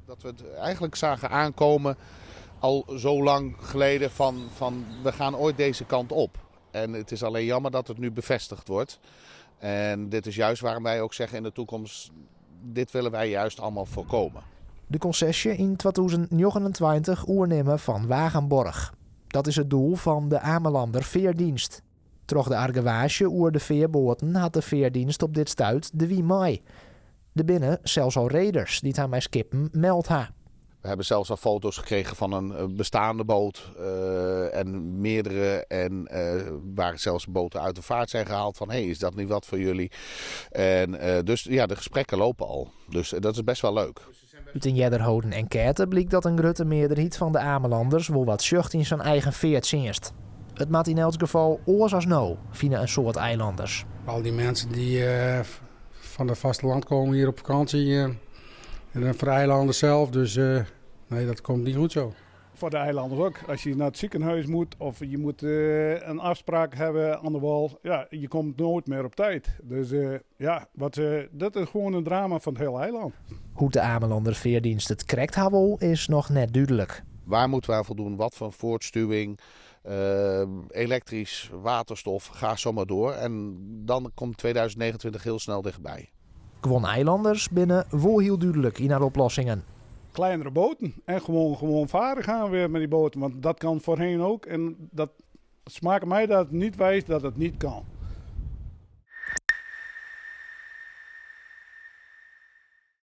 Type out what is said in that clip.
Dat we het eigenlijk zagen aankomen al zo lang geleden van we gaan ooit deze kant op. En het is alleen jammer dat het nu bevestigd wordt. En dit is juist waarom wij ook zeggen in de toekomst, dit willen wij juist allemaal voorkomen. De concessie in 2029 oernemen van Wagenborg. Dat is het doel van de Amelander Veerdienst. Troch de argewage oer de veerboten had de veerdienst op dit stuit de wie mai. Er binnen zelfs al reders die het aan mij skippen meldt ha. We hebben zelfs al foto's gekregen van een bestaande boot en meerdere. En waar zelfs boten uit de vaart zijn gehaald van is dat niet wat voor jullie? En dus ja, de gesprekken lopen al. Dus dat is best wel leuk. Uit een Jedderhoden enquête bleek dat een grote meerderheid van de Amelanders wel wat zucht in zijn eigen veertzienst. Het maakt in elk geval oors als no, vinden een soort eilanders. Al die mensen die van het vasteland komen hier op vakantie en dan voor de eilanden zelf, dus nee, dat komt niet goed zo. Voor de eilanders ook. Als je naar het ziekenhuis moet of je moet een afspraak hebben aan de wal, ja, je komt nooit meer op tijd. Dus dat is gewoon een drama van het hele eiland. Hoe de Amelander Veerdienst het correct houdt is nog net duidelijk. Waar moeten wij voldoen? Wat voor voortstuwing? Elektrisch, waterstof, ga zo maar door. En dan komt 2029 heel snel dichtbij. Gewoon eilanders binnen wel heel duidelijk in haar oplossingen. Kleinere boten en gewoon varen gaan weer met die boten. Want dat kan voorheen ook. En dat smaakt mij dat het niet wijst dat het niet kan.